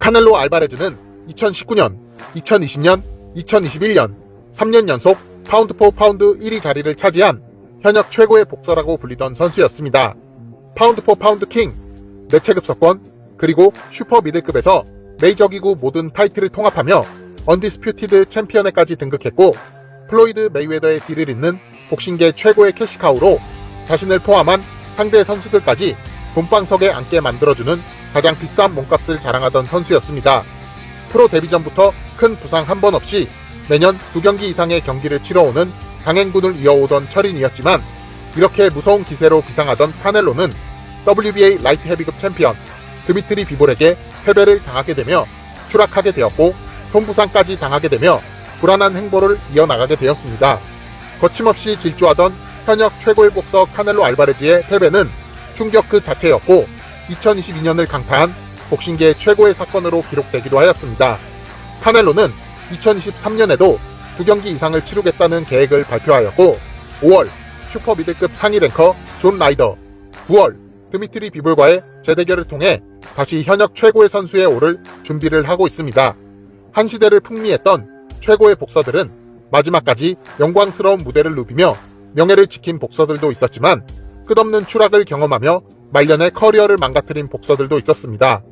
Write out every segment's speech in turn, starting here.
카넬로 알바레즈는 2019년, 2020년, 2021년 3년 연속 파운드 포 파운드 1위 자리를 차지한 현역 최고의 복서라고 불리던 선수였습니다. 파운드 포 파운드 킹, 내체급서권, 그리고 슈퍼 미들급에서 메이저기구 모든 타이틀을 통합하며 언디스퓨티드 챔피언에까지 등극했고 플로이드 메이웨더의 뒤를 잇는 복싱계 최고의 캐시카우로 자신을 포함한 상대 선수들까지 돈방석에 앉게 만들어주는 가장 비싼 몸값을 자랑하던 선수였습니다. 프로 데뷔 전부터 큰 부상 한 번 없이 매년 2경기 이상의 경기를 치러오는 강행군을 이어오던 철인이었지만 이렇게 무서운 기세로 비상하던 카넬로는 WBA 라이트 헤비급 챔피언 드미트리 비볼에게 패배를 당하게 되며 추락하게 되었고 손부상까지 당하게 되며 불안한 행보를 이어나가게 되었습니다. 거침없이 질주하던 현역 최고의 복서 카넬로 알바레즈의 패배는 충격 그 자체였고 2022년을 강타한 복싱계 최고의 사건으로 기록되기도 하였습니다. 카넬로는 2023년에도 2경기 이상을 치르겠다는 계획을 발표하였고 5월 슈퍼 미들급 상위 랭커 존 라이더, 9월 드미트리 비볼과의 재대결을 통해 다시 현역 최고의 선수에 오를 준비를 하고 있습니다. 한 시대를 풍미했던 최고의 복서들은 마지막까지 영광스러운 무대를 누비며 명예를 지킨 복서들도 있었지만 끝없는 추락을 경험하며 말년의 커리어를 망가뜨린 복서들도 있었습니다.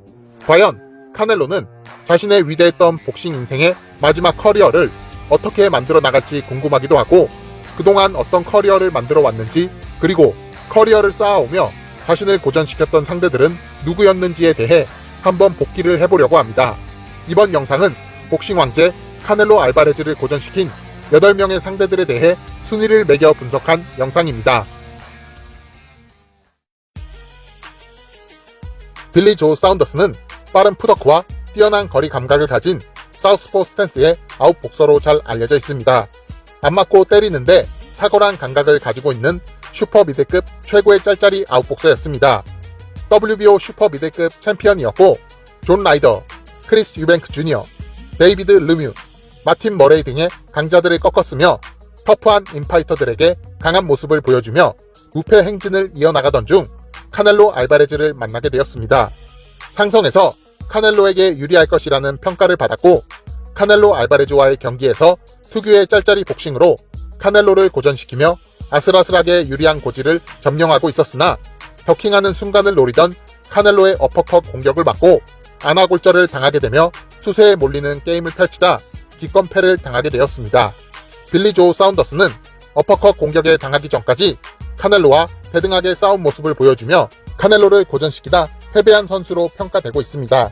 과연 카넬로는 자신의 위대했던 복싱 인생의 마지막 커리어를 어떻게 만들어 나갈지 궁금하기도 하고 그동안 어떤 커리어를 만들어 왔는지 그리고 커리어를 쌓아오며 자신을 고전시켰던 상대들은 누구였는지에 대해 한번 복기를 해보려고 합니다. 이번 영상은 복싱 왕제 카넬로 알바레즈를 고전시킨 8명의 상대들에 대해 순위를 매겨 분석한 영상입니다. 빌리 조 사운더스는 빠른 풋워크와 뛰어난 거리 감각을 가진 사우스포 스탠스의 아웃 복서로 잘 알려져 있습니다. 안 맞고 때리는데 탁월한 감각을 가지고 있는 슈퍼 미들급 최고의 짤짤이 아웃 복서였습니다. WBO 슈퍼 미들급 챔피언이었고 존 라이더, 크리스 유뱅크 주니어, 데이비드 르뮤, 마틴 머레이 등의 강자들을 꺾었으며 터프한 인파이터들에게 강한 모습을 보여주며 우패 행진을 이어나가던 중 카넬로 알바레즈를 만나게 되었습니다. 상성에서 카넬로에게 유리할 것이라는 평가를 받았고 카넬로 알바레즈와의 경기에서 특유의 짤짤이 복싱으로 카넬로를 고전시키며 아슬아슬하게 유리한 고지를 점령하고 있었으나 더킹하는 순간을 노리던 카넬로의 어퍼컷 공격을 맞고 안아골절을 당하게 되며 수세에 몰리는 게임을 펼치다 기권패를 당하게 되었습니다. 빌리 조 사운더스는 어퍼컷 공격에 당하기 전까지 카넬로와 대등하게 싸운 모습을 보여주며 카넬로를 고전시키다 패배한 선수로 평가되고 있습니다.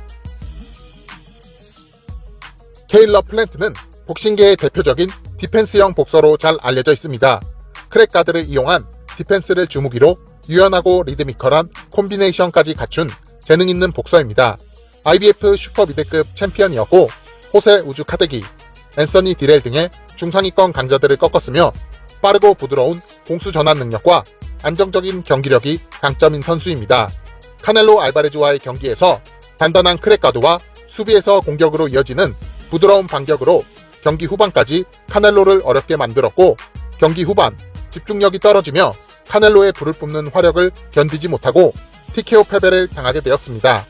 케일러 플랜트는 복싱계의 대표적인 디펜스형 복서로 잘 알려져 있습니다. 크랙가드를 이용한 디펜스를 주무기로 유연하고 리드미컬한 콤비네이션까지 갖춘 재능 있는 복서입니다. IBF 슈퍼 미들급 챔피언이었고 호세 우주 카데기, 앤서니 디렐 등의 중상위권 강자들을 꺾었으며 빠르고 부드러운 공수 전환 능력과 안정적인 경기력이 강점인 선수입니다. 카넬로 알바레즈와의 경기에서 단단한 크랙가드와 수비에서 공격으로 이어지는 부드러운 반격으로 경기 후반까지 카넬로를 어렵게 만들었고 경기 후반 집중력이 떨어지며 카넬로의 불을 뿜는 화력을 견디지 못하고 TKO 패배를 당하게 되었습니다.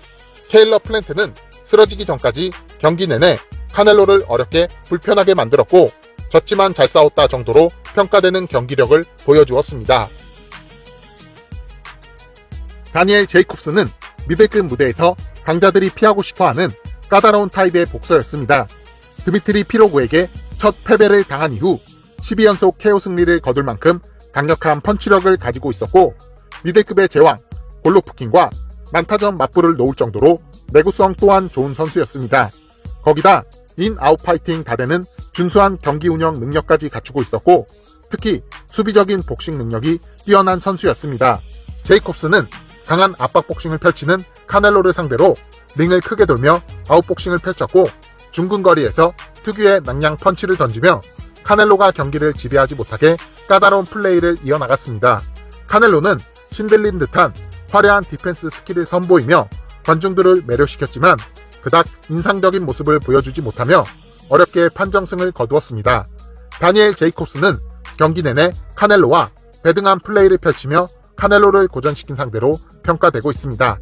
케일러 플랜트는 쓰러지기 전까지 경기 내내 카넬로를 어렵게 불편하게 만들었고 졌지만 잘 싸웠다 정도로 평가되는 경기력을 보여주었습니다. 다니엘 제이콥스는 미들급 무대에서 강자들이 피하고 싶어하는 까다로운 타입의 복서였습니다. 드미트리 피로구에게 첫 패배를 당한 이후 12연속 KO 승리를 거둘 만큼 강력한 펀치력을 가지고 있었고 미들급의 제왕 골로프킨과 만타전 맞불을 놓을 정도로 내구성 또한 좋은 선수였습니다. 거기다 인아웃 파이팅 다 되는 준수한 경기 운영 능력까지 갖추고 있었고 특히 수비적인 복싱 능력이 뛰어난 선수였습니다. 제이콥스는 강한 압박 복싱을 펼치는 카넬로를 상대로 링을 크게 돌며 아웃복싱을 펼쳤고 중근거리에서 특유의 낭냥 펀치를 던지며 카넬로가 경기를 지배하지 못하게 까다로운 플레이를 이어나갔습니다. 카넬로는 신들린 듯한 화려한 디펜스 스킬을 선보이며 관중들을 매료시켰지만 그닥 인상적인 모습을 보여주지 못하며 어렵게 판정승을 거두었습니다. 다니엘 제이콥스는 경기 내내 카넬로와 배등한 플레이를 펼치며 카넬로를 고전시킨 상대로 평가되고 있습니다.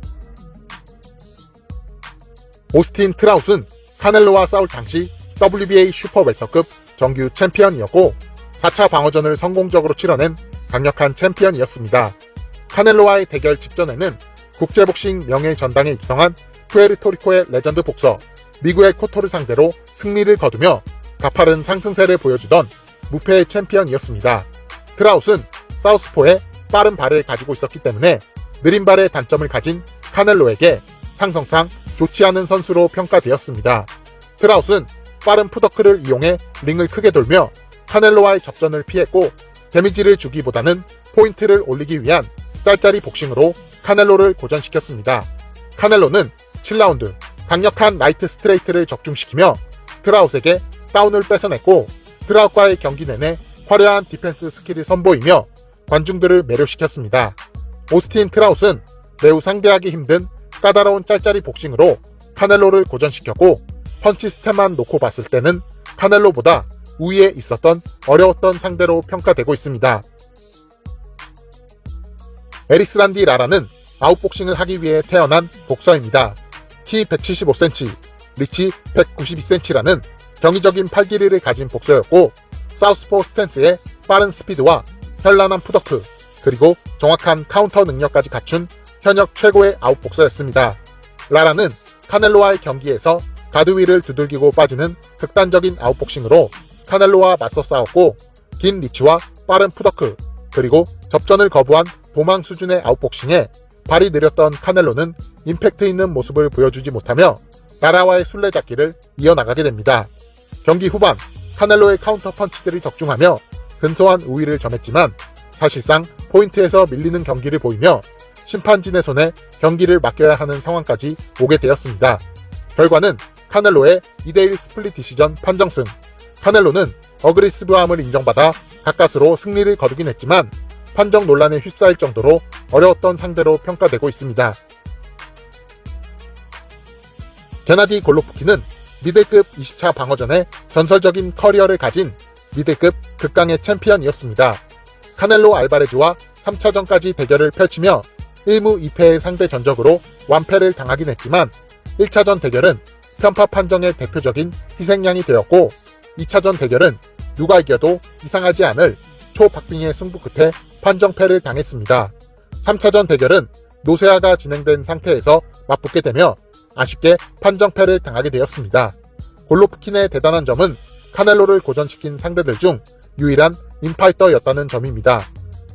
오스틴 트라우스는 카넬로와 싸울 당시 WBA 슈퍼 웰터급 정규 챔피언이었고 4차 방어전을 성공적으로 치러낸 강력한 챔피언이었습니다. 카넬로와의 대결 직전에는 국제복싱 명예전당에 입성한 푸에르토리코의 레전드 복서 미구엘 코토를 상대로 승리를 거두며 가파른 상승세를 보여주던 무패의 챔피언이었습니다. 트라우스는 사우스포에 빠른 발을 가지고 있었기 때문에 느린 발의 단점을 가진 카넬로에게 상성상 좋지 않은 선수로 평가되었습니다. 트라우스는 빠른 푸더크를 이용해 링을 크게 돌며 카넬로와의 접전을 피했고 데미지를 주기보다는 포인트를 올리기 위한 짤짤이 복싱으로 카넬로를 고전시켰습니다. 카넬로는 7라운드 강력한 라이트 스트레이트를 적중시키며 트라우스에게 다운을 뺏어냈고 트라우스와의 경기 내내 화려한 디펜스 스킬을 선보이며 관중들을 매료시켰습니다. 오스틴 트라우스는 매우 상대하기 힘든 까다로운 짤짤이 복싱으로 카넬로를 고전시켰고 펀치 스텝만 놓고 봤을 때는 카넬로보다 우위에 있었던 어려웠던 상대로 평가되고 있습니다. 에리스란디 라라는 아웃복싱을 하기 위해 태어난 복서입니다. 키 175cm, 리치 192cm라는 경이적인 팔 길이를 가진 복서였고 사우스포 스탠스에 빠른 스피드와 현란한 푸더크 그리고 정확한 카운터 능력까지 갖춘 현역 최고의 아웃복서였습니다. 라라는 카넬로와의 경기에서 가드 위를 두들기고 빠지는 극단적인 아웃복싱으로 카넬로와 맞서 싸웠고 긴 리치와 빠른 푸더크 그리고 접전을 거부한 도망 수준의 아웃복싱에 발이 느렸던 카넬로는 임팩트 있는 모습을 보여주지 못하며 라라와의 술래잡기를 이어나가게 됩니다. 경기 후반 카넬로의 카운터 펀치들이 적중하며 근소한 우위를 점했지만 사실상 포인트에서 밀리는 경기를 보이며 심판진의 손에 경기를 맡겨야 하는 상황까지 오게 되었습니다. 결과는 카넬로의 2대1 스플릿 디시전 판정승. 카넬로는 어그리시브함을 인정받아 가까스로 승리를 거두긴 했지만 판정 논란에 휩싸일 정도로 어려웠던 상대로 평가되고 있습니다. 게나디 골로프킨은 미들급 20차 방어전에 전설적인 커리어를 가진 미들급 극강의 챔피언이었습니다. 카넬로 알바레즈와 3차전까지 대결을 펼치며 1무 2패의 상대 전적으로 완패를 당하긴 했지만 1차전 대결은 편파 판정의 대표적인 희생양이 되었고 2차전 대결은 누가 이겨도 이상하지 않을 초박빙의 승부 끝에 판정패를 당했습니다. 3차전 대결은 노세아가 진행된 상태에서 맞붙게 되며 아쉽게 판정패를 당하게 되었습니다. 골로프킨의 대단한 점은 카넬로를 고전시킨 상대들 중 유일한 인파이터였다는 점입니다.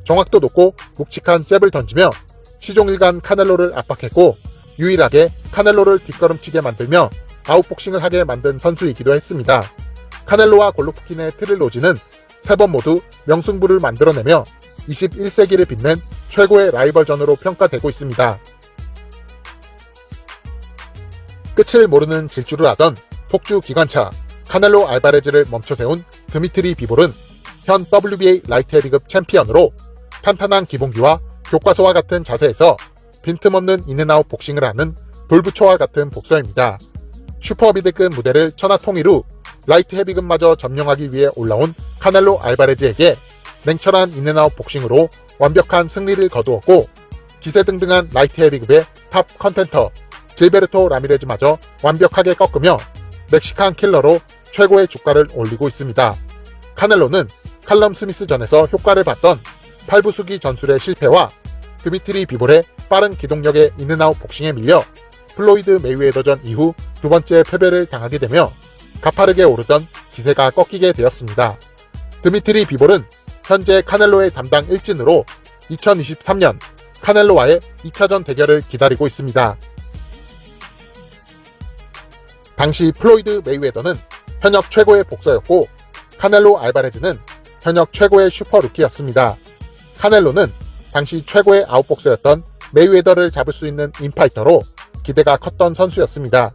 정확도 높고 묵직한 잽을 던지며 시종일관 카넬로를 압박했고 유일하게 카넬로를 뒷걸음치게 만들며 아웃복싱을 하게 만든 선수이기도 했습니다. 카넬로와 골로프킨의 트릴로지는 3번 모두 명승부를 만들어내며 21세기를 빛낸 최고의 라이벌전으로 평가되고 있습니다. 끝을 모르는 질주를 하던 폭주 기관차 카넬로 알바레즈를 멈춰세운 드미트리 비볼은 현 WBA 라이트 헤비급 챔피언으로 탄탄한 기본기와 교과서와 같은 자세에서 빈틈없는 인앤아웃 복싱을 하는 돌부처와 같은 복서입니다. 슈퍼 미들급 무대를 천하통일 후 라이트 헤비급마저 점령하기 위해 올라온 카넬로 알바레즈에게 냉철한 인앤아웃 복싱으로 완벽한 승리를 거두었고 기세등등한 라이트 헤비급의 탑 컨텐터 질베르토 라미레즈마저 완벽하게 꺾으며 멕시칸 킬러로 최고의 주가를 올리고 있습니다. 카넬로는 칼럼 스미스전에서 효과를 봤던 팔부수기 전술의 실패와 드미트리 비볼의 빠른 기동력의 인앤아웃 복싱에 밀려 플로이드 메이웨더전 이후 두 번째 패배를 당하게 되며 가파르게 오르던 기세가 꺾이게 되었습니다. 드미트리 비볼은 현재 카넬로의 담당 일진으로 2023년 카넬로와의 2차전 대결을 기다리고 있습니다. 당시 플로이드 메이웨더는 현역 최고의 복서였고 카넬로 알바레즈는 현역 최고의 슈퍼루키였습니다. 카넬로는 당시 최고의 아웃복서였던 메이웨더를 잡을 수 있는 인파이터로 기대가 컸던 선수였습니다.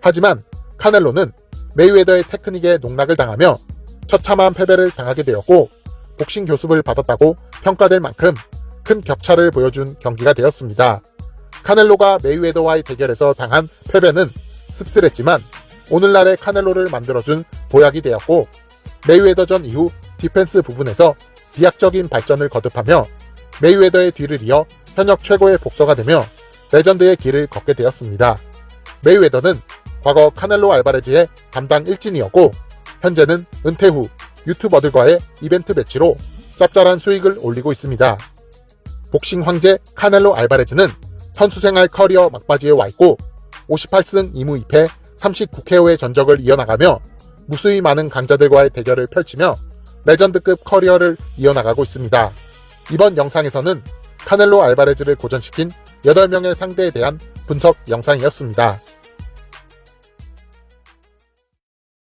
하지만 카넬로는 메이웨더의 테크닉에 농락을 당하며 처참한 패배를 당하게 되었고 복싱 교습을 받았다고 평가될 만큼 큰 격차를 보여준 경기가 되었습니다. 카넬로가 메이웨더와의 대결에서 당한 패배는 씁쓸했지만 오늘날의 카넬로를 만들어준 보약이 되었고 메이웨더전 이후 디펜스 부분에서 비약적인 발전을 거듭하며 메이웨더의 뒤를 이어 현역 최고의 복서가 되며 레전드의 길을 걷게 되었습니다. 메이웨더는 과거 카넬로 알바레즈의 담당 일진이었고 현재는 은퇴 후 유튜버들과의 이벤트 매치로 짭짤한 수익을 올리고 있습니다. 복싱 황제 카넬로 알바레즈는 선수 생활 커리어 막바지에 와 있고 58승 2무 2패 39KO의 전적을 이어나가며 무수히 많은 강자들과의 대결을 펼치며 레전드급 커리어를 이어나가고 있습니다. 이번 영상에서는 카넬로 알바레즈를 고전시킨 8명의 상대에 대한 분석 영상이었습니다.